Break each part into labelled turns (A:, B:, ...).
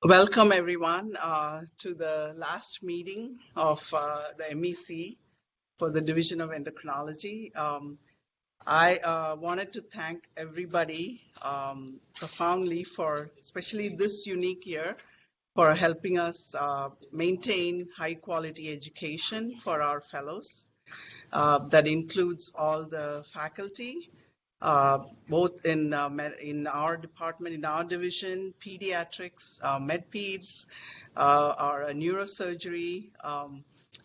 A: Welcome everyone to the last meeting of the MEC for the Division of Endocrinology. I wanted to thank everybody profoundly for, especially this unique year, for helping us maintain high quality education for our fellows. That includes all the faculty, both in our department, in our division, pediatrics, med-peds, our neurosurgery,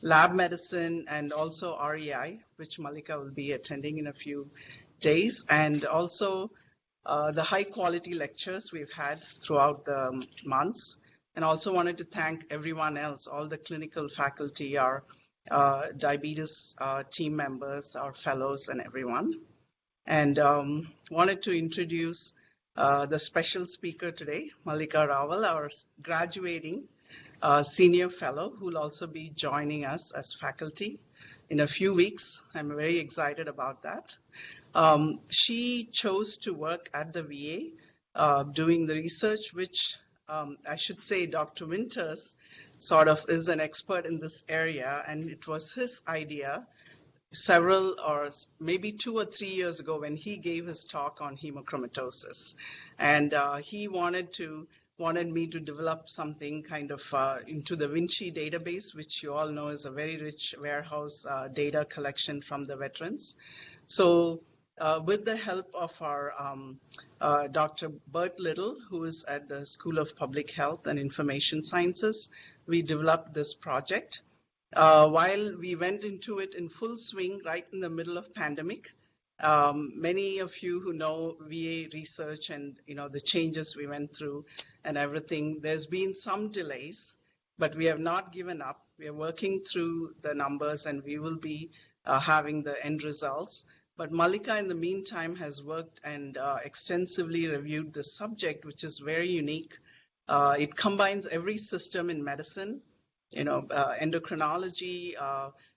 A: lab medicine, and also REI, which Malika will be attending in a few days, and also the high quality lectures we've had throughout the months. And also wanted to thank everyone else, all the clinical faculty, our diabetes team members, our fellows, and everyone. And wanted to introduce the special speaker today, Malika Rawal, our graduating senior fellow, who will also be joining us as faculty in a few weeks. I'm very excited about that. She chose to work at the VA doing the research, which I should say Dr. Winters sort of is an expert in this area, and it was his idea several or maybe 2 or 3 years ago when he gave his talk on hemochromatosis. And he wanted me to develop something kind of into the Vinci database, which you all know is a very rich warehouse data collection from the veterans. So with the help of our Dr. Bert Little, who is at the School of Public Health and Information Sciences, we developed this project. While we went into it in full swing right in the middle of pandemic, many of you who know VA research and the changes we went through and everything, there's been some delays, but we have not given up. We are working through the numbers and we will be having the end results. But Malika, in the meantime, has worked and extensively reviewed the subject, which is very unique. It combines every system in medicine, endocrinology,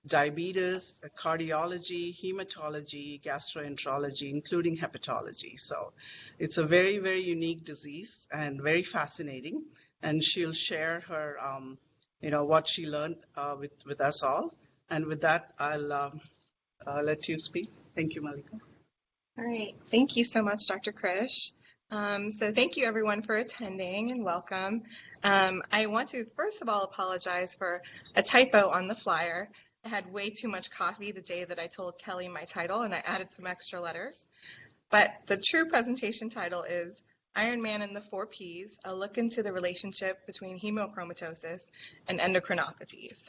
A: diabetes, cardiology, hematology, gastroenterology, including hepatology. So it's a very, very unique disease and very fascinating. And she'll share her, what she learned with us all. And with that, I'll let you speak. Thank you, Malika.
B: All right. Thank you so much, Dr. Krish. So thank you everyone for attending and welcome. I want to first of all apologize for a typo on the flyer. I had way too much coffee the day that I told Kelly my title and I added some extra letters. But the true presentation title is Ironman and the 4 Ps, a look into the relationship between hemochromatosis and endocrinopathies.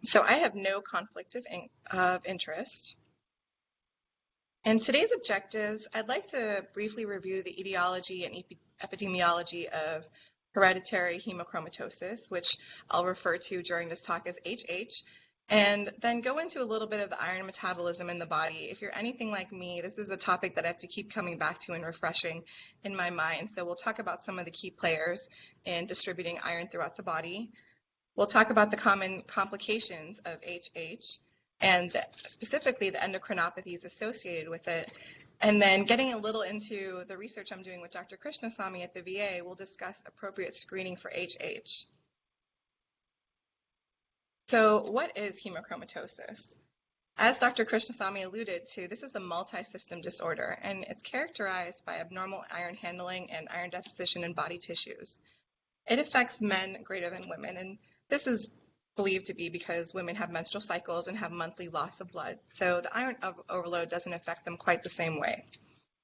B: So I have no conflict of interest. And today's objectives, I'd like to briefly review the etiology and epidemiology of hereditary hemochromatosis, which I'll refer to during this talk as HH, and then go into a little bit of the iron metabolism in the body. If you're anything like me, this is a topic that I have to keep coming back to and refreshing in my mind. So we'll talk about some of the key players in distributing iron throughout the body. We'll talk about the common complications of HH and specifically the endocrinopathies associated with it. And then getting a little into the research I'm doing with Dr. Krishnasamy at the VA, we'll discuss appropriate screening for HH. So what is hemochromatosis? As Dr. Krishnasamy alluded to, this is a multi-system disorder, and it's characterized by abnormal iron handling and iron deposition in body tissues. It affects men greater than women, and this is believed to be because women have menstrual cycles and have monthly loss of blood, so the iron overload doesn't affect them quite the same way.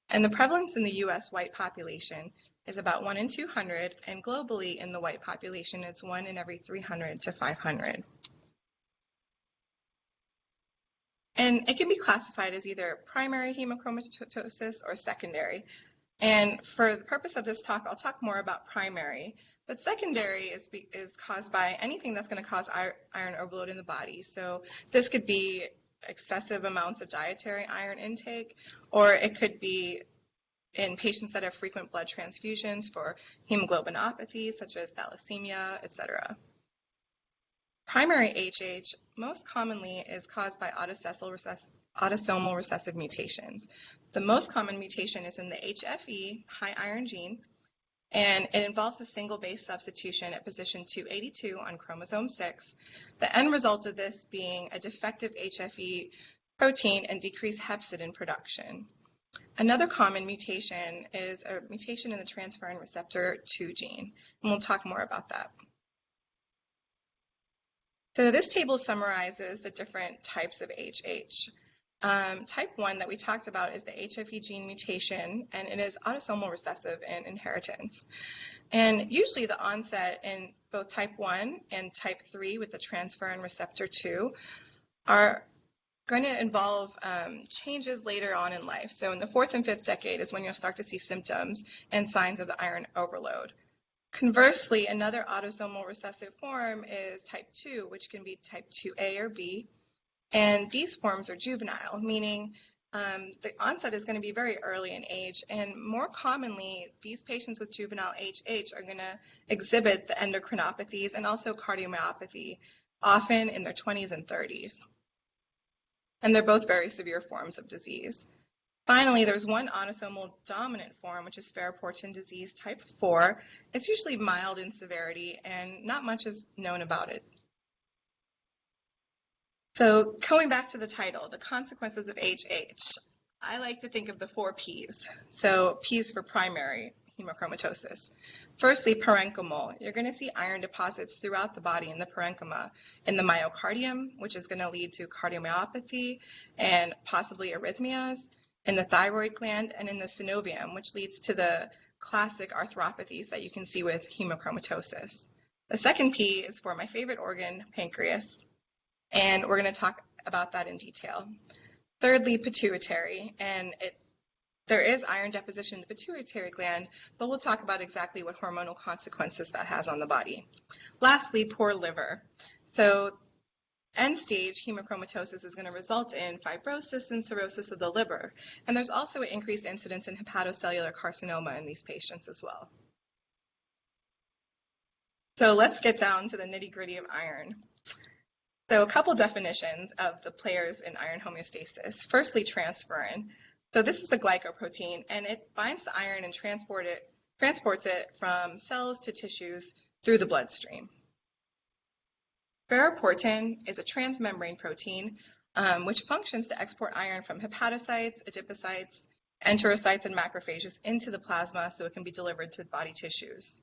B: And the prevalence in the U.S. white population is about 1 in 200, and globally in the white population, it's 1 in every 300 to 500. And it can be classified as either primary hemochromatosis or secondary. And for the purpose of this talk, I'll talk more about primary, but secondary is caused by anything that's going to cause iron overload in the body. So this could be excessive amounts of dietary iron intake, or it could be in patients that have frequent blood transfusions for hemoglobinopathies such as thalassemia, etc. Primary HH most commonly is caused by autosomal autosomal recessive mutations. The most common mutation is in the HFE, high iron gene, and it involves a single base substitution at position 282 on chromosome 6. The end result of this being a defective HFE protein and decreased hepcidin production. Another common mutation is a mutation in the transferrin receptor 2 gene, and we'll talk more about that. So this table summarizes the different types of HH. Type 1 that we talked about is the HFE gene mutation, and it is autosomal recessive in inheritance. And usually the onset in both type 1 and type 3 with the transferrin receptor 2 are going to involve changes later on in life. So in the 4th and 5th decade is when you'll start to see symptoms and signs of the iron overload. Conversely, another autosomal recessive form is type 2, which can be type 2A or B. And these forms are juvenile, meaning the onset is going to be very early in age. And more commonly, these patients with juvenile HH are going to exhibit the endocrinopathies and also cardiomyopathy, often in their 20s and 30s. And they're both very severe forms of disease. Finally, there's one autosomal dominant form, which is Ferroportin disease type 4. It's usually mild in severity, and not much is known about it. So going back to the title, the consequences of HH, I like to think of the 4 Ps. So Ps for primary hemochromatosis. Firstly, parenchymal. You're going to see iron deposits throughout the body in the parenchyma, in the myocardium, which is going to lead to cardiomyopathy and possibly arrhythmias, in the thyroid gland, and in the synovium, which leads to the classic arthropathies that you can see with hemochromatosis. The second P is for my favorite organ, pancreas, and we're going to talk about that in detail. Thirdly, pituitary, and there is iron deposition in the pituitary gland, but we'll talk about exactly what hormonal consequences that has on the body. Lastly, poor liver. So end-stage hemochromatosis is going to result in fibrosis and cirrhosis of the liver, and there's also an increased incidence in hepatocellular carcinoma in these patients as well. So let's get down to the nitty-gritty of iron. So a couple definitions of the players in iron homeostasis. Firstly, transferrin. So this is a glycoprotein, and it binds the iron and transports it from cells to tissues through the bloodstream. Ferroportin is a transmembrane protein which functions to export iron from hepatocytes, adipocytes, enterocytes, and macrophages into the plasma so it can be delivered to body tissues.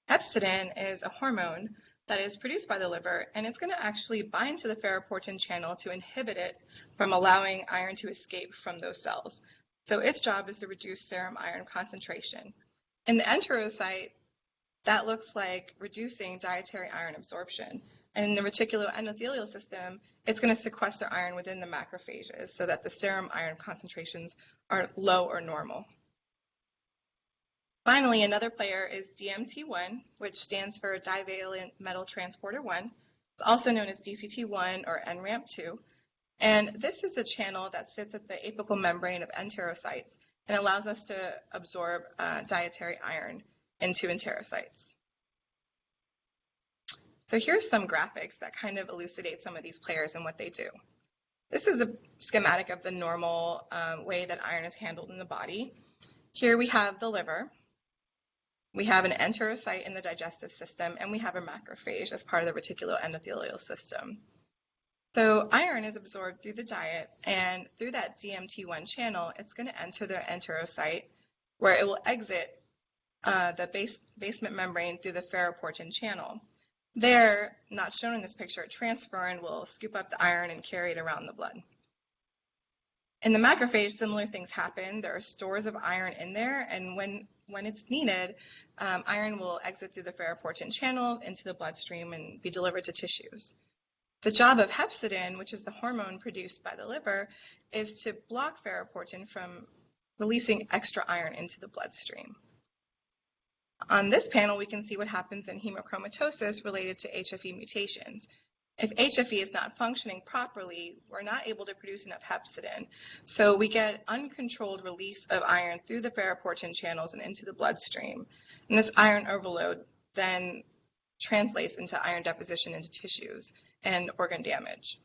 B: Hepcidin is a hormone that is produced by the liver, and it's going to actually bind to the ferroportin channel to inhibit it from allowing iron to escape from those cells. So its job is to reduce serum iron concentration. In the enterocyte, that looks like reducing dietary iron absorption. And in the reticuloendothelial system, it's going to sequester iron within the macrophages so that the serum iron concentrations are low or normal. Finally, another player is DMT1, which stands for divalent metal transporter 1. It's also known as DCT1 or NRAMP2. And this is a channel that sits at the apical membrane of enterocytes and allows us to absorb dietary iron into enterocytes. So here's some graphics that kind of elucidate some of these players and what they do. This is a schematic of the normal way that iron is handled in the body. Here we have the liver. We have an enterocyte in the digestive system, and we have a macrophage as part of the reticuloendothelial system. So iron is absorbed through the diet, and through that DMT1 channel, it's going to enter the enterocyte, where it will exit the basement membrane through the ferroportin channel. There, not shown in this picture, transferrin will scoop up the iron and carry it around the blood. In the macrophage, similar things happen. There are stores of iron in there, and when it's needed, iron will exit through the ferroportin channels into the bloodstream and be delivered to tissues. The job of hepcidin, which is the hormone produced by the liver, is to block ferroportin from releasing extra iron into the bloodstream. On this panel, we can see what happens in hemochromatosis related to HFE mutations. If HFE is not functioning properly, we're not able to produce enough hepcidin. So we get uncontrolled release of iron through the ferroportin channels and into the bloodstream. And this iron overload then translates into iron deposition into tissues and organ damage.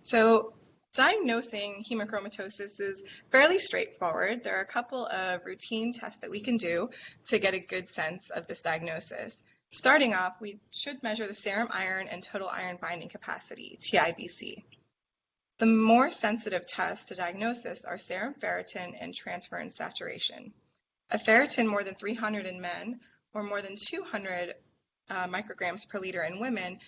B: So diagnosing hemochromatosis is fairly straightforward. There are a couple of routine tests that we can do to get a good sense of this diagnosis. Starting off, we should measure the serum iron and total iron binding capacity, TIBC. The more sensitive tests to diagnose this are serum ferritin and transferrin saturation. A ferritin more than 300 in men or more than 200 micrograms per liter in women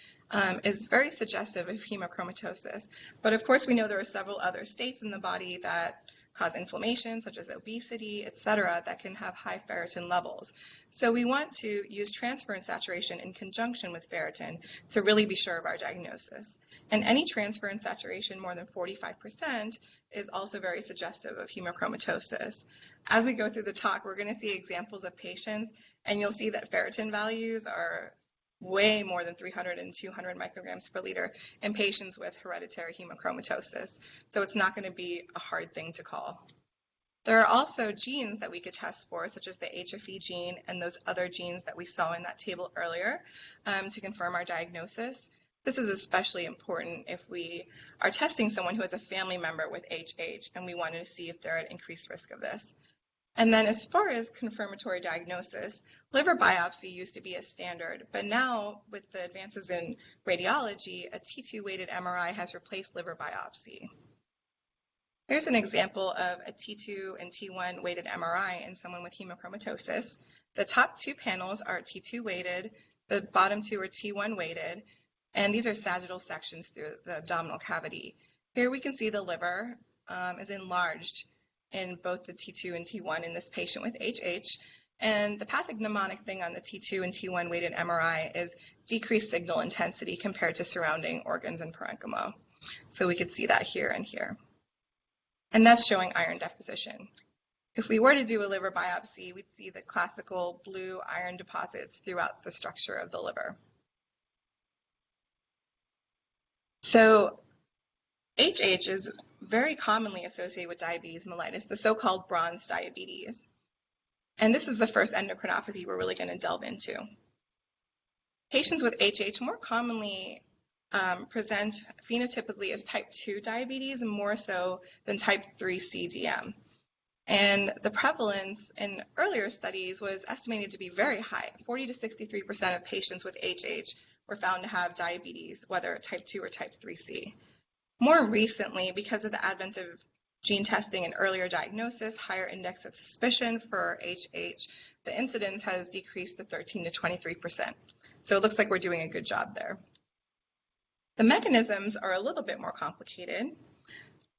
B: is very suggestive of hemochromatosis. But of course, we know there are several other states in the body that cause inflammation, such as obesity, etc., that can have high ferritin levels. So we want to use transferrin saturation in conjunction with ferritin to really be sure of our diagnosis. And any transferrin saturation more than 45% is also very suggestive of hemochromatosis. As we go through the talk, we're going to see examples of patients, and you'll see that ferritin values are way more than 300 and 200 micrograms per liter in patients with hereditary hemochromatosis. So it's not going to be a hard thing to call. There are also genes that we could test for, such as the HFE gene and those other genes that we saw in that table earlier to confirm our diagnosis. This is especially important if we are testing someone who has a family member with HH and we wanted to see if they're at increased risk of this. And then as far as confirmatory diagnosis, liver biopsy used to be a standard, but now with the advances in radiology, a T2 weighted MRI has replaced liver biopsy. Here's an example of a T2 and T1 weighted MRI in someone with hemochromatosis. The top two panels are T2 weighted, the bottom two are T1 weighted, and these are sagittal sections through the abdominal cavity. Here we can see the liver is enlarged in both the T2 and T1 in this patient with HH. And the pathognomonic thing on the T2 and T1 weighted MRI is decreased signal intensity compared to surrounding organs and parenchyma. So we could see that here and here. And that's showing iron deposition. If we were to do a liver biopsy, we'd see the classical blue iron deposits throughout the structure of the liver. So HH is very commonly associated with diabetes mellitus, the so-called bronze diabetes. And this is the first endocrinopathy we're really going to delve into. Patients with HH more commonly present phenotypically as type 2 diabetes, more so than type 3 CDM. And the prevalence in earlier studies was estimated to be very high. 40 to 63% of patients with HH were found to have diabetes, whether type 2 or type 3C. More recently, because of the advent of gene testing and earlier diagnosis, higher index of suspicion for HH, the incidence has decreased to 13 to 23%. So it looks like we're doing a good job there. The mechanisms are a little bit more complicated.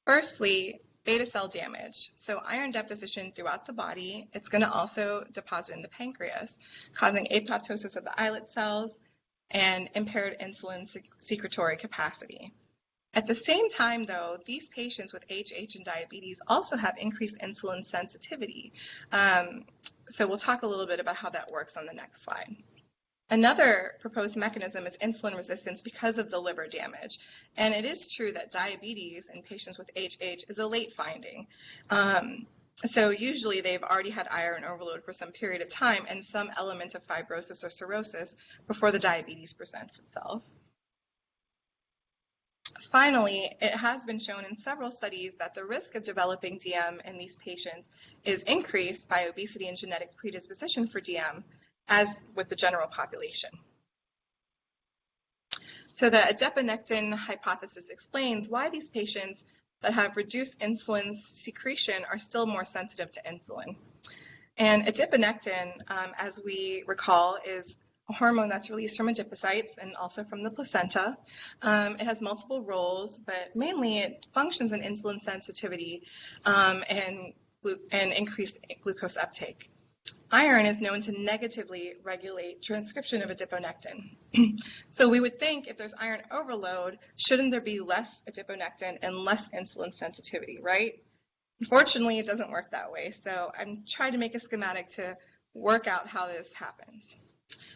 B: Firstly, beta cell damage. So iron deposition throughout the body. It's going to also deposit in the pancreas, causing apoptosis of the islet cells and impaired insulin secretory capacity. At the same time, though, these patients with HH and diabetes also have increased insulin sensitivity. So we'll talk a little bit about how that works on the next slide. Another proposed mechanism is insulin resistance because of the liver damage. And it is true that diabetes in patients with HH is a late finding. So usually they've already had iron overload for some period of time and some element of fibrosis or cirrhosis before the diabetes presents itself. Finally, it has been shown in several studies that the risk of developing DM in these patients is increased by obesity and genetic predisposition for DM, as with the general population. So the adiponectin hypothesis explains why these patients that have reduced insulin secretion are still more sensitive to insulin. And adiponectin, as we recall, is a hormone that's released from adipocytes and also from the placenta. It has multiple roles, but mainly it functions in insulin sensitivity and increased glucose uptake. Iron is known to negatively regulate transcription of adiponectin. So we would think if there's iron overload, shouldn't there be less adiponectin and less insulin sensitivity, right? Unfortunately, it doesn't work that way. So I'm trying to make a schematic to work out how this happens.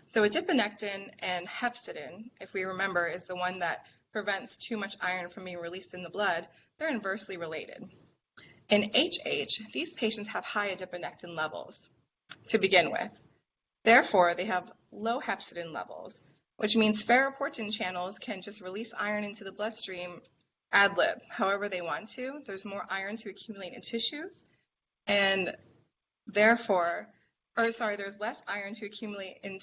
B: So adiponectin and hepcidin, if we remember, is the one that prevents too much iron from being released in the blood. They're inversely related. In HH, these patients have high adiponectin levels to begin with. Therefore, they have low hepcidin levels, which means ferroportin channels can just release iron into the bloodstream ad lib, however they want to. There's more iron to accumulate in tissues, and therefore, there's less iron to accumulate in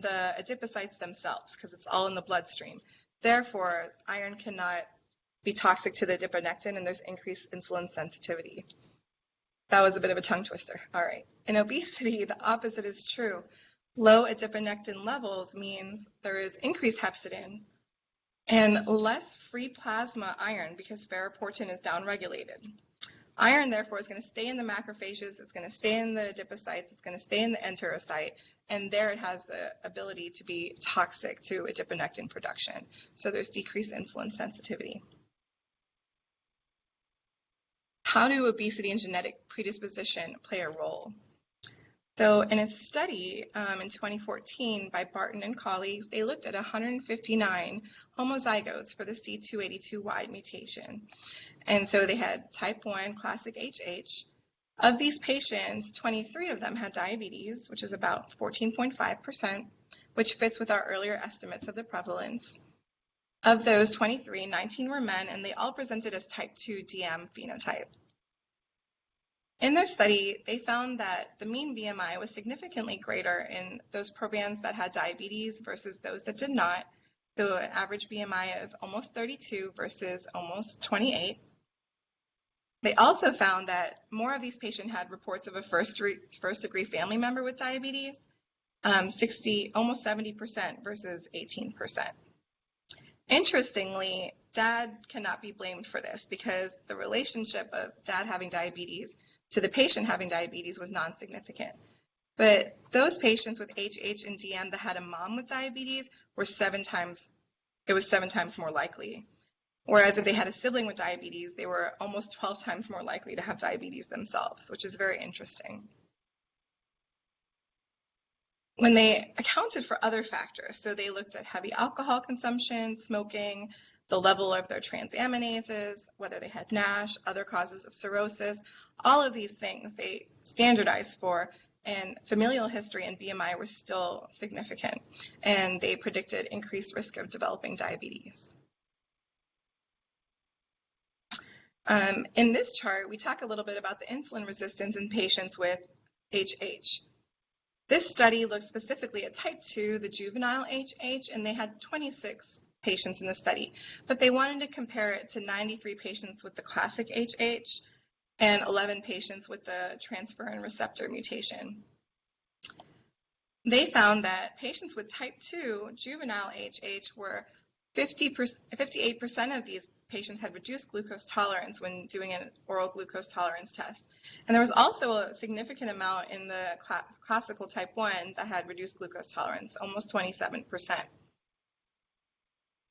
B: the adipocytes themselves, because it's all in the bloodstream. Therefore, iron cannot be toxic to the adiponectin, and there's increased insulin sensitivity. That was a bit of a tongue twister. All right. In obesity, the opposite is true. Low adiponectin levels means there is increased hepcidin and less free plasma iron because ferroportin is downregulated. Iron, therefore, is going to stay in the macrophages, it's going to stay in the adipocytes, it's going to stay in the enterocyte, and there it has the ability to be toxic to adiponectin production. So there's decreased insulin sensitivity. How do obesity and genetic predisposition play a role? So in a study in 2014 by Barton and colleagues, they looked at 159 homozygotes for the C282Y mutation. And so they had type 1 classic HH. Of these patients, 23 of them had diabetes, which is about 14.5%, which fits with our earlier estimates of the prevalence. Of those 23, 19 were men, and they all presented as type 2 DM phenotype. In their study, they found that the mean BMI was significantly greater in those probands that had diabetes versus those that did not, so an average BMI of almost 32 versus almost 28. They also found that more of these patients had reports of a first-degree family member with diabetes, almost 70% versus 18%. Interestingly, dad cannot be blamed for this because the relationship of dad having diabetes to the patient having diabetes was non-significant. But those patients with HH and DM that had a mom with diabetes was 7 times more likely. Whereas if they had a sibling with diabetes, they were almost 12 times more likely to have diabetes themselves, which is very interesting. When they accounted for other factors, so they looked at heavy alcohol consumption, smoking, the level of their transaminases, whether they had NASH, other causes of cirrhosis, all of these things they standardized for, and familial history and BMI were still significant, and they predicted increased risk of developing diabetes. In this chart, we talk a little bit about the insulin resistance in patients with HH. This study looked specifically at type 2, the juvenile HH, and they had 26 patients in the study, but they wanted to compare it to 93 patients with the classic HH and 11 patients with the transferrin receptor mutation. They found that patients with type 2 juvenile HH were 58% of these patients had reduced glucose tolerance when doing an oral glucose tolerance test. And there was also a significant amount in the classical type 1 that had reduced glucose tolerance, almost 27%.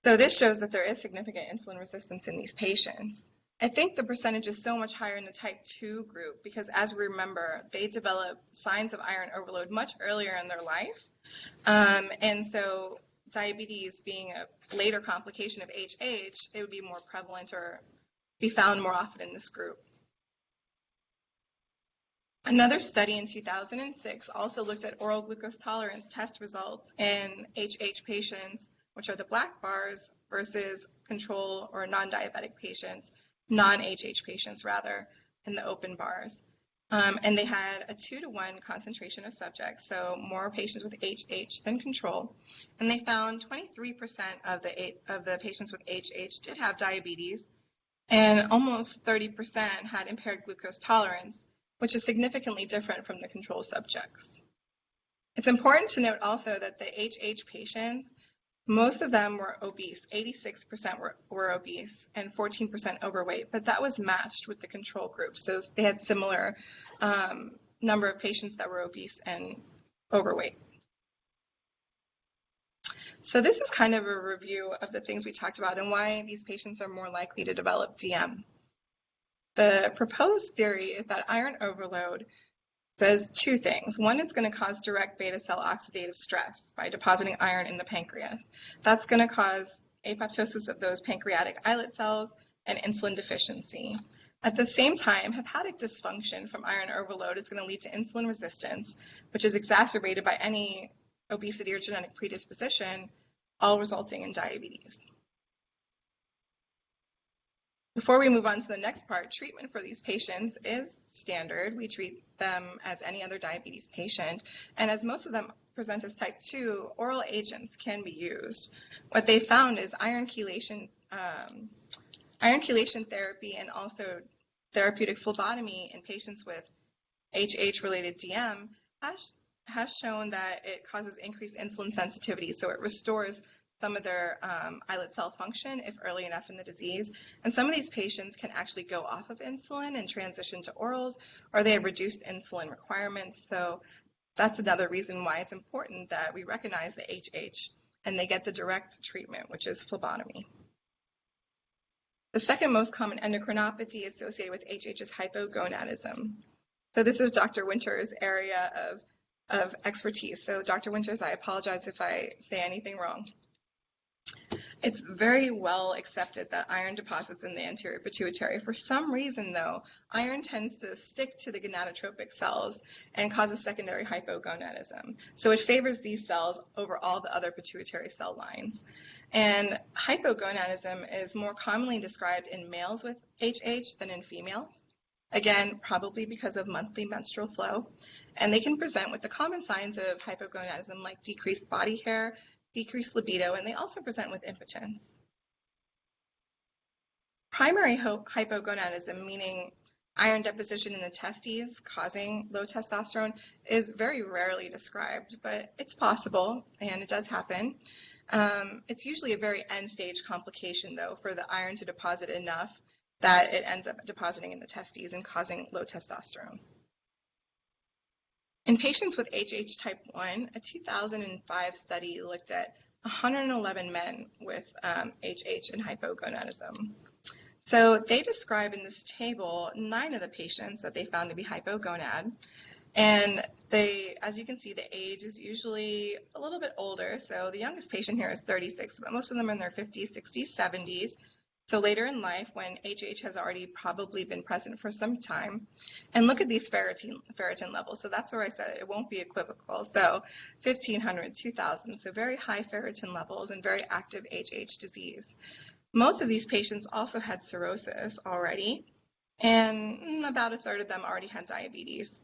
B: So this shows that there is significant insulin resistance in these patients. I think the percentage is so much higher in the type 2 group because, as we remember, they develop signs of iron overload much earlier in their life. And so diabetes being a later complication of HH, it would be more prevalent or be found more often in this group. Another study in 2006 also looked at oral glucose tolerance test results in HH patients, which are the black bars, versus control or non-diabetic patients, non-HH patients rather, in the open bars. And they had a 2-to-1 concentration of subjects, so more patients with HH than control. And they found 23% of the patients with HH did have diabetes, and almost 30% had impaired glucose tolerance, which is significantly different from the control subjects. It's important to note also that the HH patients, most of them were obese. 86% were obese and 14% overweight, but that was matched with the control group. So they had similar number of patients that were obese and overweight. So this is kind of a review of the things we talked about and why these patients are more likely to develop DM. The proposed theory is that iron overload does 2 things. One, it's going to cause direct beta cell oxidative stress by depositing iron in the pancreas. That's going to cause apoptosis of those pancreatic islet cells and insulin deficiency. At the same time, hepatic dysfunction from iron overload is going to lead to insulin resistance, which is exacerbated by any obesity or genetic predisposition, all resulting in diabetes. Before we move on to the next part, treatment for these patients is standard. We treat them as any other diabetes patient, and as most of them present as type 2, oral agents can be used. What they found is iron chelation therapy and also therapeutic phlebotomy in patients with HH-related DM has shown that it causes increased insulin sensitivity, so it restores some of their islet cell function if early enough in the disease. And some of these patients can actually go off of insulin and transition to orals, or they have reduced insulin requirements. So that's another reason why it's important that we recognize the HH and they get the direct treatment, which is phlebotomy. The second most common endocrinopathy associated with HH is hypogonadism. So this is Dr. Winter's area of expertise. So Dr. Winters, I apologize if I say anything wrong. It's very well accepted that iron deposits in the anterior pituitary. For some reason, though, iron tends to stick to the gonadotropic cells and causes secondary hypogonadism. So it favors these cells over all the other pituitary cell lines. And hypogonadism is more commonly described in males with HH than in females. Again, probably because of monthly menstrual flow. And they can present with the common signs of hypogonadism like decreased body hair, decreased libido, and they also present with impotence. Primary hypogonadism, meaning iron deposition in the testes causing low testosterone, is very rarely described, but it's possible and it does happen. It's usually a very end-stage complication, though, for the iron to deposit enough that it ends up depositing in the testes and causing low testosterone. In patients with HH type 1, a 2005 study looked at 111 men with HH and hypogonadism. So they describe in this table 9 of the patients that they found to be hypogonad. And they, as you can see, the age is usually a little bit older. So the youngest patient here is 36, but most of them are in their 50s, 60s, 70s. So later in life, when HH has already probably been present for some time. And look at these ferritin levels. So that's where I said it won't be equivocal. So 1,500, 2,000, so very high ferritin levels and very active HH disease. Most of these patients also had cirrhosis already, and about a third of them already had diabetes.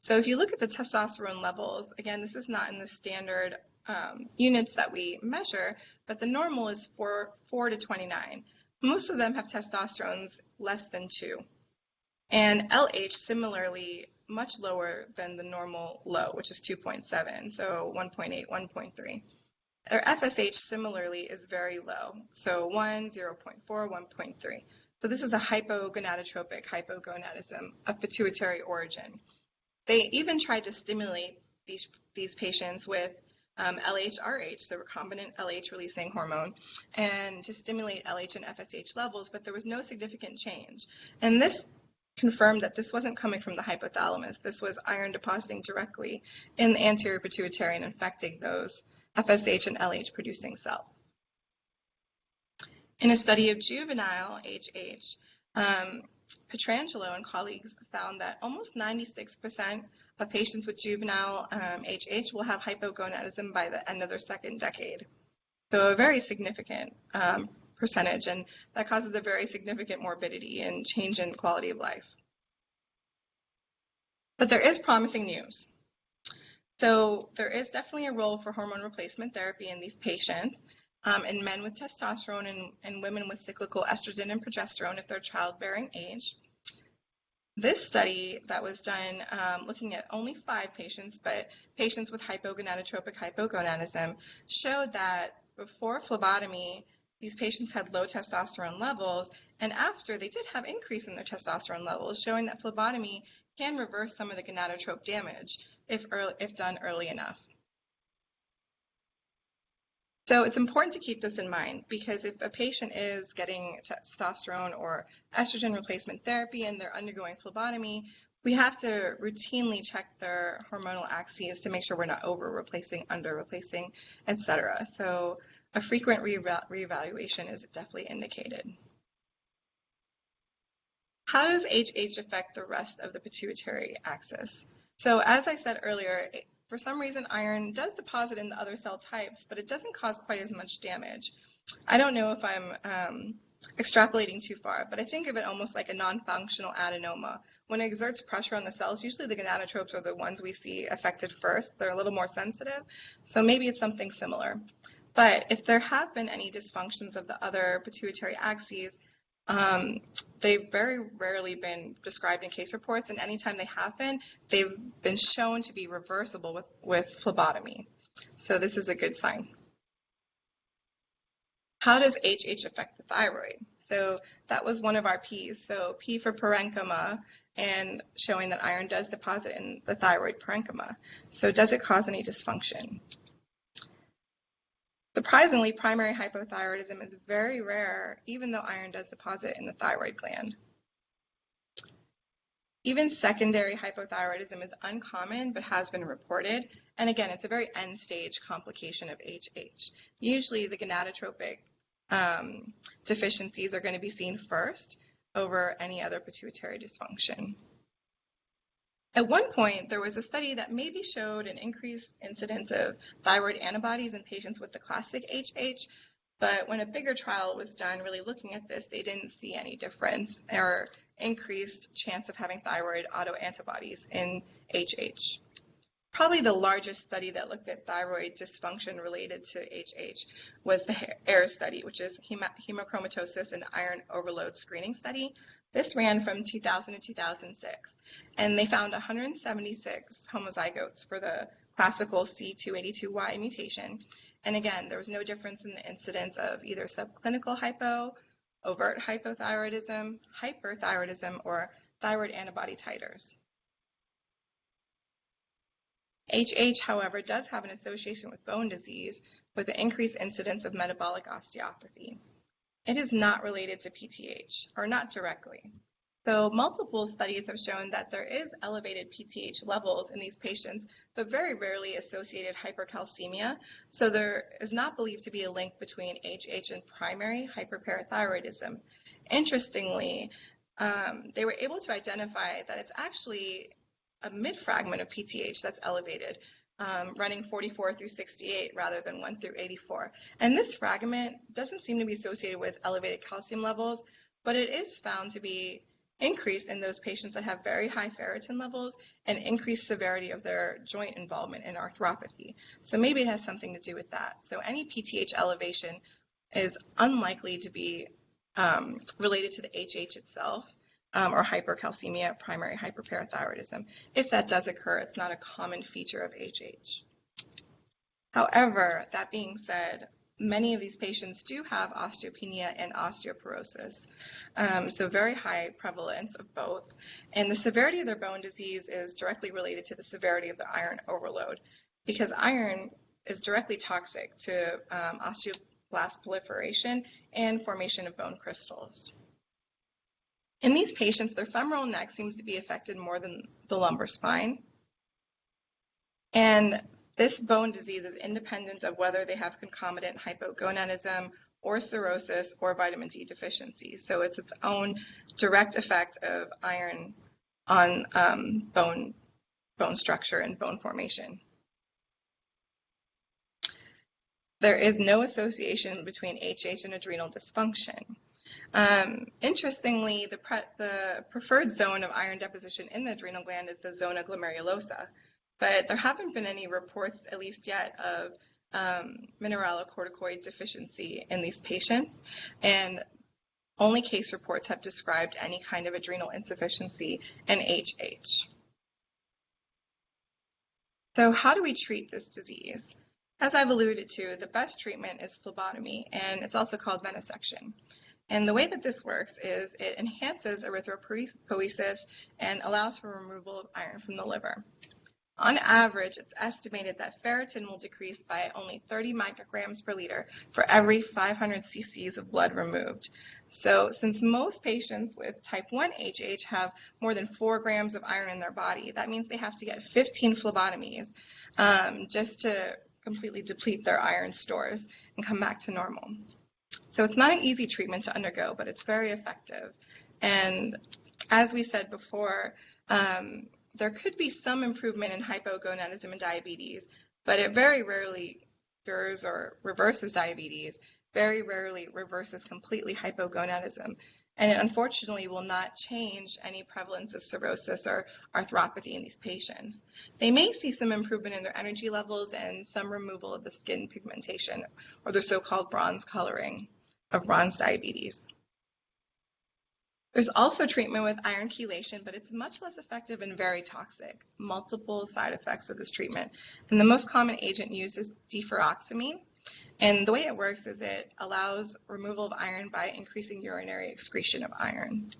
B: So if you look at the testosterone levels, again, this is not in the standard units that we measure, but the normal is 4 to 29. Most of them have testosterones less than 2. And LH similarly much lower than the normal low, which is 2.7, so 1.8, 1.3. Their FSH similarly is very low, so 1, 0.4, 1.3. So this is a hypogonadotropic hypogonadism of pituitary origin. They even tried to stimulate these patients with LH-RH, so recombinant LH releasing hormone, and to stimulate LH and FSH levels, but there was no significant change. And this confirmed that this wasn't coming from the hypothalamus. This was iron depositing directly in the anterior pituitary and infecting those FSH and LH producing cells. In a study of juvenile HH, Petrangelo and colleagues found that almost 96% of patients with juvenile HH will have hypogonadism by the end of their second decade. So a very significant percentage, and that causes a very significant morbidity and change in quality of life. But there is promising news. So there is definitely a role for hormone replacement therapy in these patients. In men with testosterone and women with cyclical estrogen and progesterone if they're childbearing age. This study that was done looking at only 5 patients, but patients with hypogonadotropic hypogonadism, showed that before phlebotomy, these patients had low testosterone levels, and after they did have increase in their testosterone levels, showing that phlebotomy can reverse some of the gonadotrope damage if done early enough. So it's important to keep this in mind, because if a patient is getting testosterone or estrogen replacement therapy and they're undergoing phlebotomy, we have to routinely check their hormonal axes to make sure we're not over-replacing, under-replacing, etc. So a frequent reevaluation is definitely indicated. How does HH affect the rest of the pituitary axis? So as I said earlier, for some reason, iron does deposit in the other cell types, but it doesn't cause quite as much damage. I don't know if I'm extrapolating too far, but I think of it almost like a non-functional adenoma. When it exerts pressure on the cells, usually the gonadotropes are the ones we see affected first. They're a little more sensitive, so maybe it's something similar. But if there have been any dysfunctions of the other pituitary axes, they've very rarely been described in case reports, and anytime they have been, they've been shown to be reversible with phlebotomy. So this is a good sign. How does HH affect the thyroid? So that was one of our P's. So P for parenchyma, and showing that iron does deposit in the thyroid parenchyma. So does it cause any dysfunction? Surprisingly, primary hypothyroidism is very rare, even though iron does deposit in the thyroid gland. Even secondary hypothyroidism is uncommon, but has been reported. And again, it's a very end-stage complication of HH. Usually the gonadotropic deficiencies are going to be seen first over any other pituitary dysfunction. At one point, there was a study that maybe showed an increased incidence of thyroid antibodies in patients with the classic HH, but when a bigger trial was done really looking at this, they didn't see any difference or increased chance of having thyroid autoantibodies in HH. Probably the largest study that looked at thyroid dysfunction related to HH was the AIR study, which is Hemochromatosis and Iron Overload Screening Study. This ran from 2000 to 2006, and they found 176 homozygotes for the classical C282Y mutation. And again, there was no difference in the incidence of either subclinical hypo, overt hypothyroidism, hyperthyroidism, or thyroid antibody titers. HH, however, does have an association with bone disease with an increased incidence of metabolic osteopathy. It is not related to PTH, or not directly. So multiple studies have shown that there is elevated PTH levels in these patients, but very rarely associated hypercalcemia. So there is not believed to be a link between HH and primary hyperparathyroidism. Interestingly, they were able to identify that it's actually a mid-fragment of PTH that's elevated, running 44 through 68 rather than 1 through 84. And this fragment doesn't seem to be associated with elevated calcium levels, but it is found to be increased in those patients that have very high ferritin levels and increased severity of their joint involvement in arthropathy. So maybe it has something to do with that. So any PTH elevation is unlikely to be related to the HH itself, or hypercalcemia, primary hyperparathyroidism. If that does occur, it's not a common feature of HH. However, that being said, many of these patients do have osteopenia and osteoporosis, so very high prevalence of both. And the severity of their bone disease is directly related to the severity of the iron overload, because iron is directly toxic to osteoblast proliferation and formation of bone crystals. In these patients, their femoral neck seems to be affected more than the lumbar spine. And this bone disease is independent of whether they have concomitant hypogonadism or cirrhosis or vitamin D deficiency. So it's its own direct effect of iron on bone structure and bone formation. There is no association between HH and adrenal dysfunction. Interestingly, the preferred zone of iron deposition in the adrenal gland is the zona glomerulosa, but there haven't been any reports, at least yet, of mineralocorticoid deficiency in these patients, and only case reports have described any kind of adrenal insufficiency in HH. So how do we treat this disease? As I've alluded to, the best treatment is phlebotomy, and it's also called venesection. And the way that this works is it enhances erythropoiesis and allows for removal of iron from the liver. On average, it's estimated that ferritin will decrease by only 30 micrograms per liter for every 500 cc's of blood removed. So since most patients with type 1 HH have more than 4 grams of iron in their body, that means they have to get 15 phlebotomies just to completely deplete their iron stores and come back to normal. So it's not an easy treatment to undergo, but it's very effective. And as we said before, there could be some improvement in hypogonadism and diabetes, but it very rarely cures or reverses diabetes. very rarely reverses completely hypogonadism, and it unfortunately will not change any prevalence of cirrhosis or arthropathy in these patients. They may see some improvement in their energy levels and some removal of the skin pigmentation, or their so-called bronze coloring of bronze diabetes. There's also treatment with iron chelation, but it's much less effective and very toxic. Multiple side effects of this treatment. And the most common agent used is deferoxamine. And the way it works is it allows removal of iron by increasing urinary excretion of iron.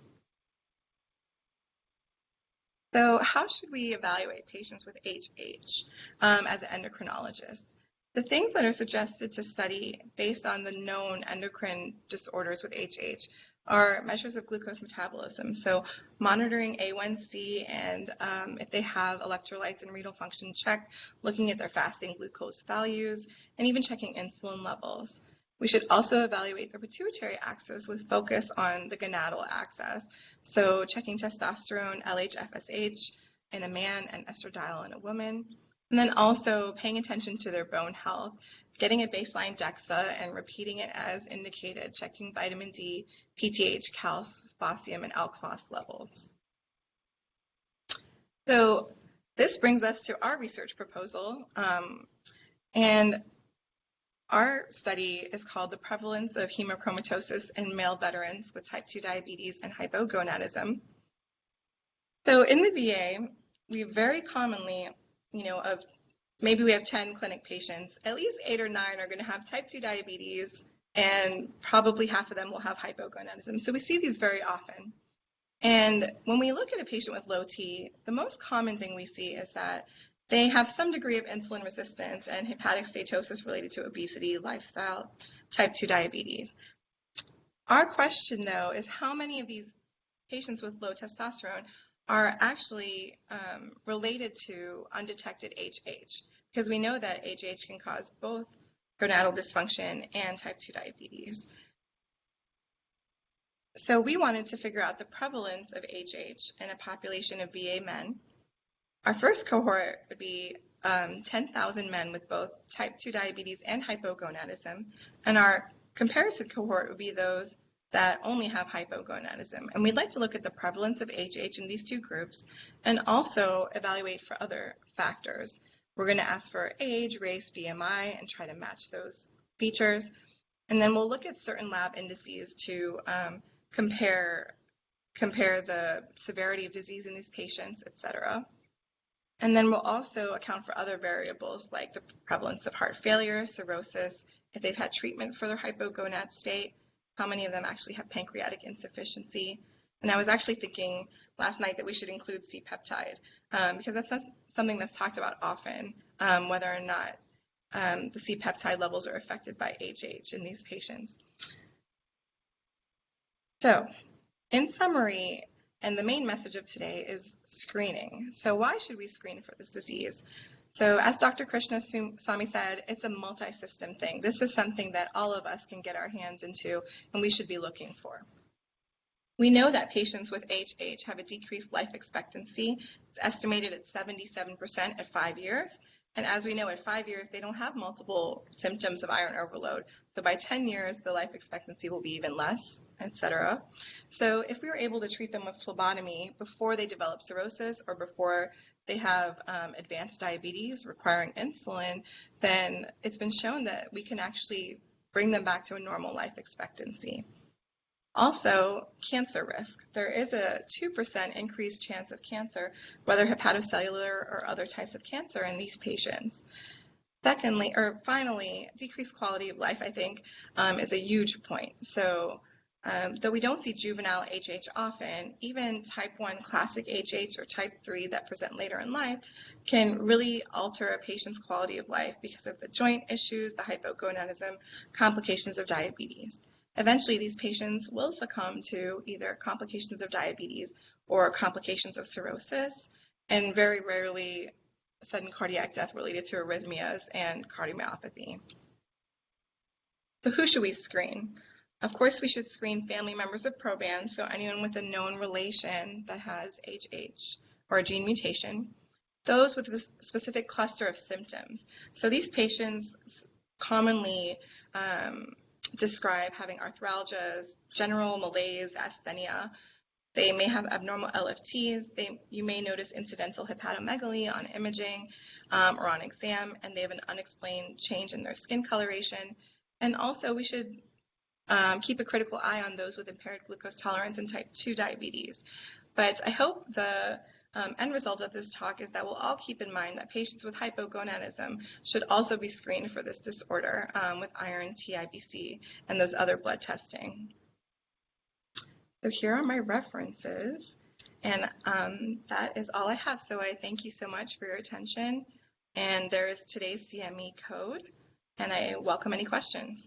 B: So how should we evaluate patients with HH as an endocrinologist? The things that are suggested to study based on the known endocrine disorders with HH are measures of glucose metabolism, so monitoring A1C and if they have electrolytes and renal function checked, looking at their fasting glucose values, and even checking insulin levels. We should also evaluate the pituitary axis with focus on the gonadal axis, so checking testosterone, LH-FSH in a man and estradiol in a woman. And then also paying attention to their bone health, getting a baseline DEXA and repeating it as indicated, checking vitamin D, PTH, calcium, and alk phos levels. So this brings us to our research proposal. And our study is called The Prevalence of Hemochromatosis in Male Veterans with Type 2 Diabetes and Hypogonadism. So in the VA, we very commonly, maybe we have 10 clinic patients, at least 8 or 9 are going to have type 2 diabetes, and probably half of them will have hypogonadism. So we see these very often. And when we look at a patient with low T, the most common thing we see is that they have some degree of insulin resistance and hepatic steatosis related to obesity, lifestyle, type 2 diabetes. Our question, though, is how many of these patients with low testosterone are actually related to undetected HH, because we know that HH can cause both gonadal dysfunction and type 2 diabetes. So we wanted to figure out the prevalence of HH in a population of VA men. Our first cohort would be 10,000 men with both type 2 diabetes and hypogonadism, and our comparison cohort would be those that only have hypogonadism. And we'd like to look at the prevalence of HH in these two groups and also evaluate for other factors. We're going to ask for age, race, BMI, and try to match those features. And then we'll look at certain lab indices to compare the severity of disease in these patients, etc. And then we'll also account for other variables like the prevalence of heart failure, cirrhosis, if they've had treatment for their hypogonad state, how many of them actually have pancreatic insufficiency. And I was actually thinking last night that we should include C-peptide because that's something that's talked about often, whether or not the C-peptide levels are affected by HH in these patients. So in summary, and the main message of today is screening. So why should we screen for this disease? So as Dr. Krishnasamy said, it's a multi-system thing. This is something that all of us can get our hands into and we should be looking for. We know that patients with HH have a decreased life expectancy. It's estimated at 77% at 5 years. And as we know, at 5 years, they don't have multiple symptoms of iron overload. So by 10 years, the life expectancy will be even less, etc. So if we were able to treat them with phlebotomy before they develop cirrhosis or before they have advanced diabetes requiring insulin, then it's been shown that we can actually bring them back to a normal life expectancy. Also, cancer risk. There is a 2% increased chance of cancer, whether hepatocellular or other types of cancer in these patients. Finally, decreased quality of life, I think, is a huge point. So though we don't see juvenile HH often, even type 1 classic HH or type 3 that present later in life can really alter a patient's quality of life because of the joint issues, the hypogonadism, complications of diabetes. Eventually, these patients will succumb to either complications of diabetes or complications of cirrhosis, and very rarely sudden cardiac death related to arrhythmias and cardiomyopathy. So who should we screen? Of course, we should screen family members of proband, so anyone with a known relation that has HH or a gene mutation. Those with a specific cluster of symptoms. So these patients commonly describe having arthralgias, general malaise, asthenia. They may have abnormal LFTs. You may notice incidental hepatomegaly on imaging or on exam, and they have an unexplained change in their skin coloration. And also, we should keep a critical eye on those with impaired glucose tolerance and type 2 diabetes. But I hope the end result of this talk is that we'll all keep in mind that patients with hypogonadism should also be screened for this disorder with iron, TIBC, and those other blood testing. So here are my references, and that is all I have. So I thank you so much for your attention, and there is today's CME code, and I welcome any questions.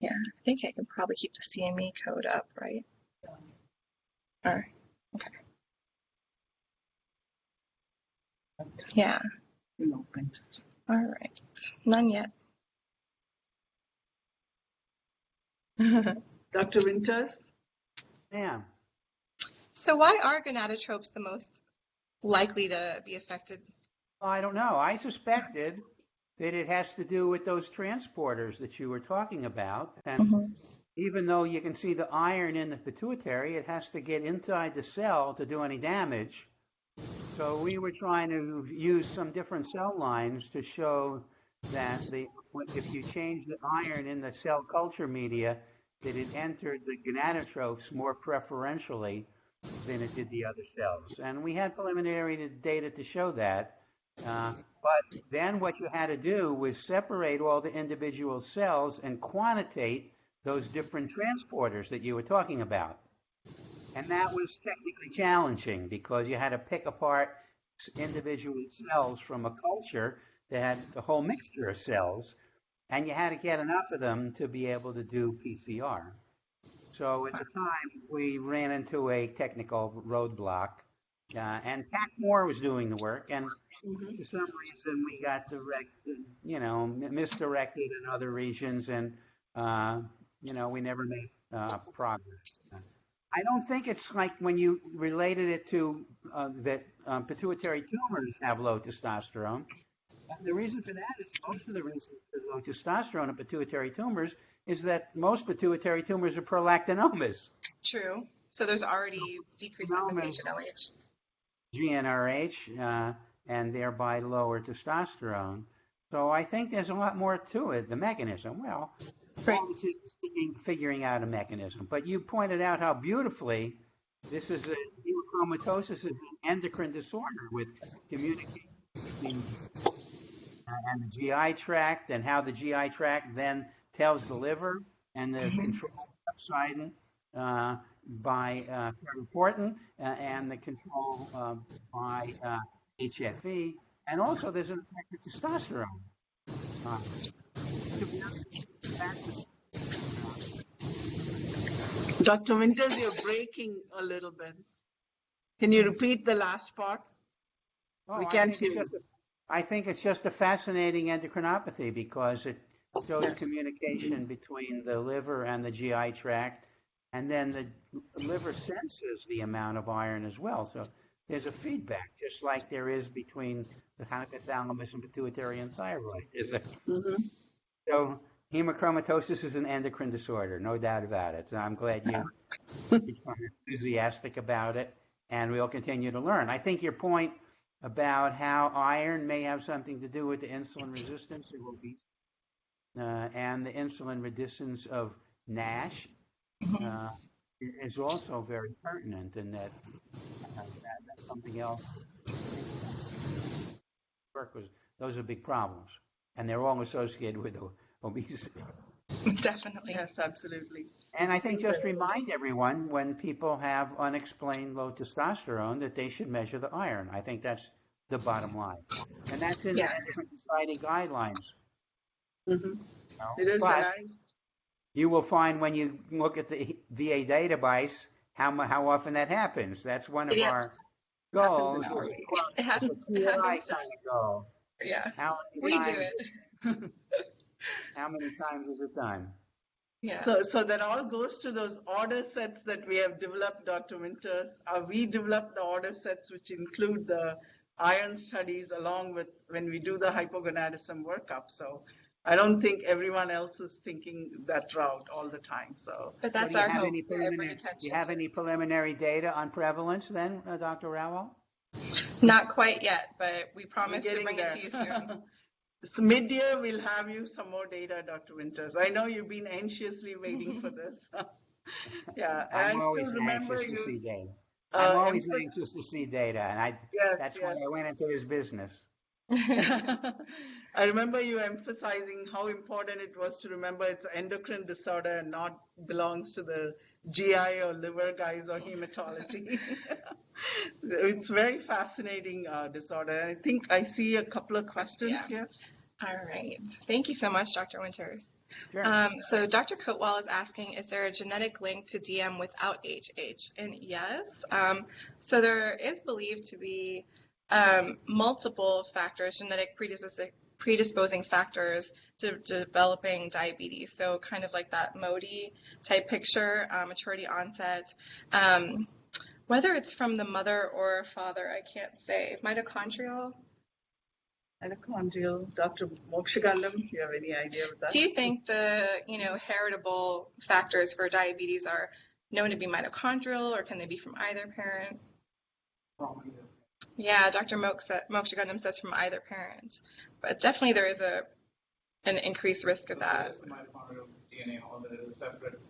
B: Yeah, I think I can probably keep the CME code up, right? Or, okay. Yeah. All right. None yet.
A: Dr. Winters?
C: Ma'am.
B: So why are gonadotropes the most likely to be affected?
C: Well, I don't know. I suspected that it has to do with those transporters that you were talking about. And even though you can see the iron in the pituitary, it has to get inside the cell to do any damage. So we were trying to use some different cell lines to show that if you change the iron in the cell culture media, that it entered the gonadotropes more preferentially than it did the other cells. And we had preliminary data to show that. But then what you had to do was separate all the individual cells and quantitate those different transporters that you were talking about. And that was technically challenging because you had to pick apart individual cells from a culture that had a whole mixture of cells, and you had to get enough of them to be able to do PCR. So at the time, we ran into a technical roadblock, and Pat Moore was doing the work, and for some reason we got misdirected in other regions, and we never made progress. I don't think it's like when you related it to that pituitary tumors have low testosterone. The reason for that is most of the reason for low testosterone in pituitary tumors is that most pituitary tumors are prolactinomas.
B: True. So there's already decreased application LH.
C: GnRH, and thereby lower testosterone. So I think there's a lot more to it, the mechanism. Well, it's figuring out a mechanism. But you pointed out how beautifully this is hemochromatosis is an endocrine disorder with communication between and the GI tract, and how the GI tract then tells the liver and the control hepcidin by ferroportin and the control by HFE, and also there's an effect of testosterone.
A: Dr. Winters, you're breaking a little bit. Can you repeat the last part? We can't hear you.
C: I think it's just a fascinating endocrinopathy because it shows communication between the liver and the GI tract, and then the liver senses the amount of iron as well. So there's a feedback, just like there is between the hypothalamus and pituitary and thyroid. So hemochromatosis is an endocrine disorder, no doubt about it. So I'm glad you become enthusiastic about it, and we'll continue to learn. I think your point about how iron may have something to do with the insulin resistance of obesity and the insulin resistance of NASH is also very pertinent, in that that's something else. Those are big problems, and they're all associated with obesity.
B: Definitely.
A: Yes, absolutely.
C: And I think just remind everyone when people have unexplained low testosterone that they should measure the iron. I think that's the bottom line. And that's in the Endocrine Society guidelines.
A: It is nice.
C: You will find when you look at the VA database how often that happens. That's one of our goals.
B: It has to
C: goal.
B: Yeah.
C: How many
B: we
C: times,
B: do it.
C: How many times is it done?
B: Yeah.
A: So that all goes to those order sets that we have developed, Dr. Winters. We developed the order sets which include the iron studies along with when we do the hypogonadism workup. So I don't think everyone else is thinking that route all the time. So,
B: But that's
C: do you
B: our
C: have
B: hope.
C: any
B: To bring
C: preliminary? Do you have
B: attention
C: any preliminary data on prevalence then, Dr. Rawal?
B: to. Not quite yet, but we
A: we're
B: promise to
A: getting
B: bring it to you soon.
A: there. So mid-year, we'll have you some more data, Dr. Winters. I know you've been anxiously waiting for this. Yeah, and
C: I'm
A: I still
C: always
A: remember
C: anxious to
A: you.
C: see data. I'm always
A: Emphasize,
C: anxious to see data, and
A: yes,
C: that's why
A: yes.
C: I went into this business.
A: I remember you emphasizing how important it was to remember it's an endocrine disorder and not belongs to the GI or liver guys or hematology. It's very fascinating disorder. I think I see a couple of questions
B: Yeah.
A: here.
B: All right. Thank you so much, Dr. Winters.
C: Sure.
B: So Dr. Coatwell is asking, is there a genetic link to DM without HH? And yes. So there is believed to be multiple factors, genetic predisposing factors to developing diabetes. So kind of like that Modi type picture, maturity onset. Whether it's from the mother or father, I can't say. Mitochondrial.
A: Mitochondrial, Dr. Mokshagandam, do you have any idea of that?
B: Do you think the heritable factors for diabetes are known to be mitochondrial, or can they be from either parent? Yeah, Dr. Mokshagandam says from either parent, but definitely there is an increased risk of that.
D: Mitochondrial DNA, all the separate.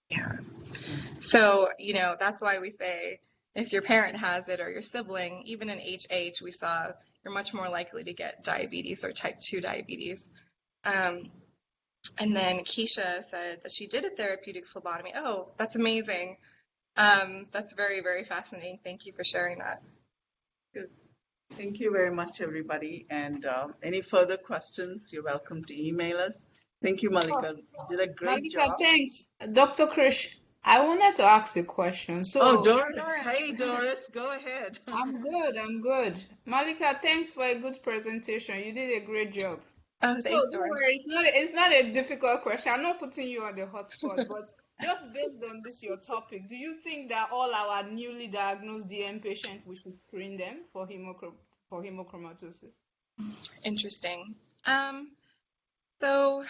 B: Yeah. So that's why we say if your parent has it or your sibling, even in HH, we saw you're much more likely to get diabetes or type 2 diabetes. And then Keisha said that she did a therapeutic phlebotomy. Oh, that's amazing. That's very, very fascinating. Thank you for sharing that.
A: Good. Thank you very much, everybody. And any further questions, you're welcome to email us. Thank you, Malika. You did a great
E: Malika,
A: job.
E: thanks. Dr. Krish, I wanted to ask a question. So,
A: Doris. Hey, Doris, go ahead.
E: I'm good. Malika, thanks for a good presentation. You did a great job.
B: Oh,
E: So
B: thanks,
E: don't
B: Doris.
E: worry, it's not a difficult question. I'm not putting you on the hot spot, but just based on this, your topic, do you think that all our newly diagnosed DM patients, we should screen them for hemochromatosis?
B: Interesting. So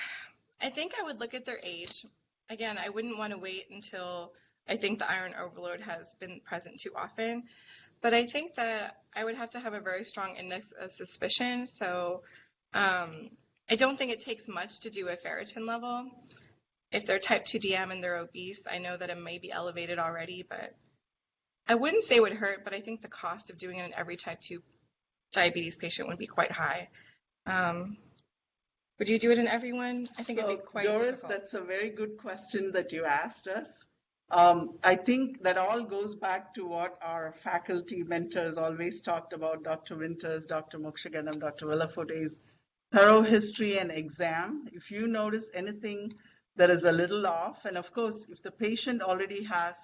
B: I think I would look at their age. Again, I wouldn't want to wait until I think the iron overload has been present too often. But I think that I would have to have a very strong index of suspicion. So I don't think it takes much to do a ferritin level. If they're type 2 DM and they're obese, I know that it may be elevated already, but I wouldn't say it would hurt, but I think the cost of doing it in every type 2 diabetes patient would be quite high. Would you do it in everyone? I think it'd be quite
A: Doris,
B: difficult.
A: that's a very good question that you asked us. I think that all goes back to what our faculty mentors always talked about, Dr. Winters, Dr. Mokshagandam, Dr. Villafote's thorough history and exam. If you notice anything that is a little off, and of course, if the patient already has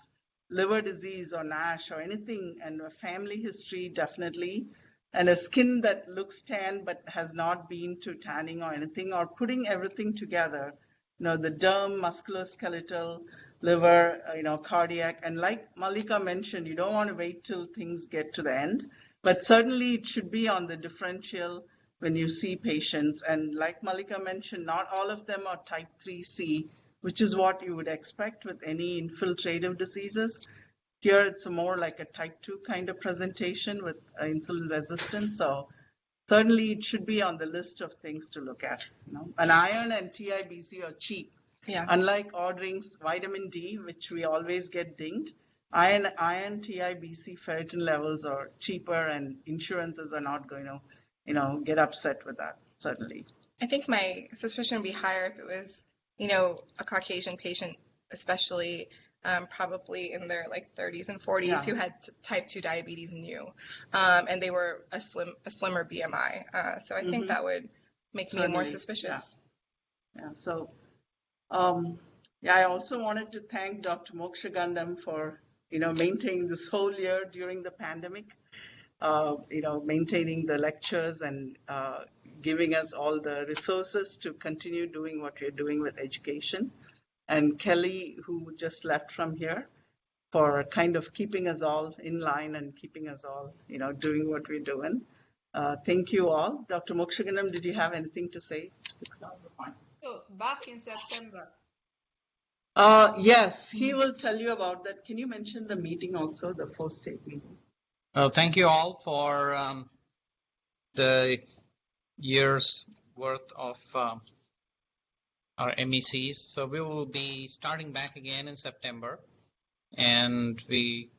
A: liver disease or NASH or anything, and a family history, definitely, and a skin that looks tan but has not been to tanning or anything, or putting everything together, the derm, musculoskeletal, liver, cardiac, and like Malika mentioned, you don't want to wait till things get to the end, but certainly it should be on the differential when you see patients. And like Malika mentioned, not all of them are type 3C, which is what you would expect with any infiltrative diseases. Here it's more like a type 2 kind of presentation with insulin resistance. So certainly it should be on the list of things to look at. And iron and TIBC are cheap.
B: Yeah.
A: Unlike ordering vitamin D, which we always get dinged, iron, TIBC, ferritin levels are cheaper, and insurances are not going to, get upset with that, certainly.
B: I think my suspicion would be higher if it was, a Caucasian patient, especially probably in their 30s and 40s who had type 2 diabetes and they were a slimmer BMI. So I think that would make me more suspicious.
A: Yeah. So, I also wanted to thank Dr. Mokshagandam for, maintaining this whole year during the pandemic. maintaining the lectures and giving us all the resources to continue doing what we're doing with education. And Kelly, who just left from here, for kind of keeping us all in line and keeping us all, doing what we're doing. Thank you all. Dr. Mokshaganam, did you have anything to say?
E: So back in September.
A: Yes, he will tell you about that. Can you mention the meeting also, the post-state meeting?
F: Well, thank you all for the year's worth of our MECs. So we will be starting back again in September, and we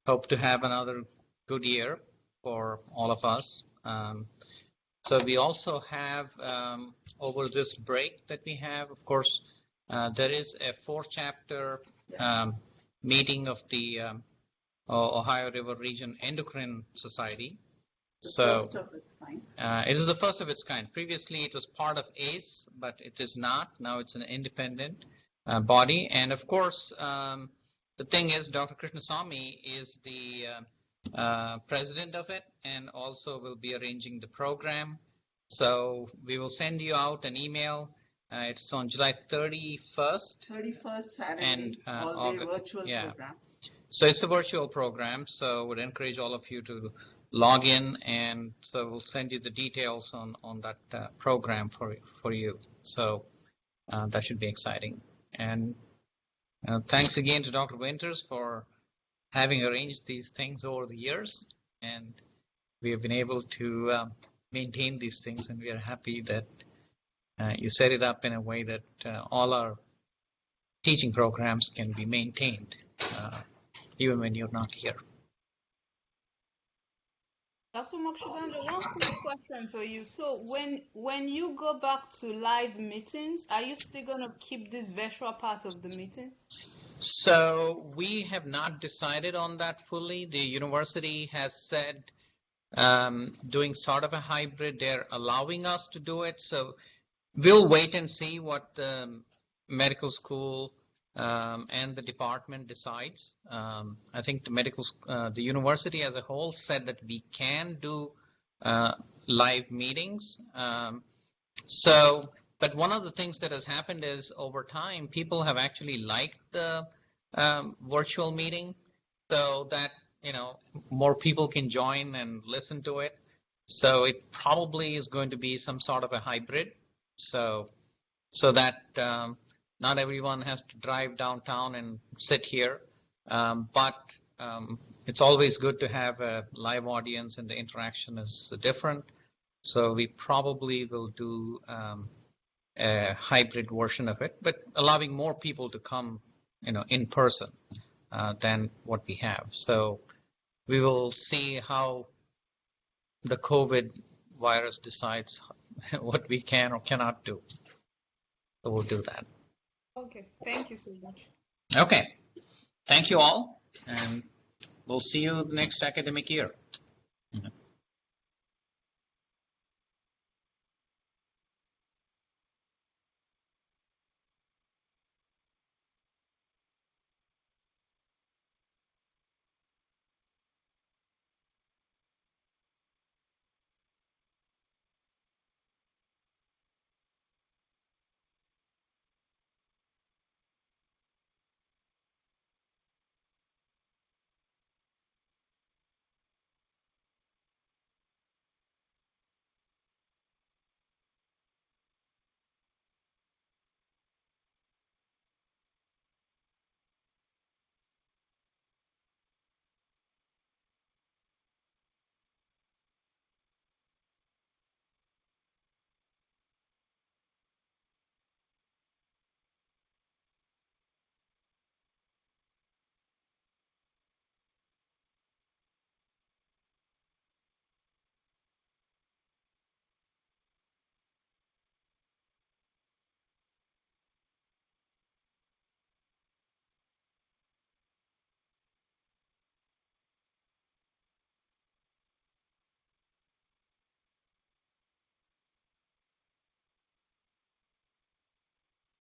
F: hope to have another good year for all of us. So we also have, over this break that we have, of course, there is a 4-chapter meeting of the Ohio River Region Endocrine Society.
A: First of its kind.
F: It is the first of its kind. Previously, it was part of ACE, but it is not. Now it's an independent body. And of course, the thing is, Dr. Krishnasamy is the president of it and also will be arranging the program. So we will send you out an email. It's on July 31st.
A: 31st Saturday,
F: and
A: all-day virtual program.
F: So it's a virtual program, so I would encourage all of you to log in, and so we'll send you the details on that program for you. So that should be exciting. And thanks again to Dr. Winters for having arranged these things over the years, and we have been able to maintain these things, and we are happy that you set it up in a way that all our teaching programs can be maintained even when you're not here.
E: Dr. Mokshagananda, one quick question for you. So when you go back to live meetings, are you still going to keep this virtual part of the meeting?
F: So we have not decided on that fully. The university has said doing sort of a hybrid. They're allowing us to do it. So we'll wait and see what the medical school and the department decides. I think the university as a whole said that we can do live meetings. But one of the things that has happened is over time, people have actually liked the virtual meeting, so that more people can join and listen to it. So it probably is going to be some sort of a hybrid. So that not everyone has to drive downtown and sit here, but it's always good to have a live audience, and the interaction is different. So we probably will do a hybrid version of it, but allowing more people to come, in person than what we have. So we will see how the COVID virus decides what we can or cannot do. So we'll do that.
E: Okay, thank you so much.
F: Okay, thank you all, and we'll see you next academic year.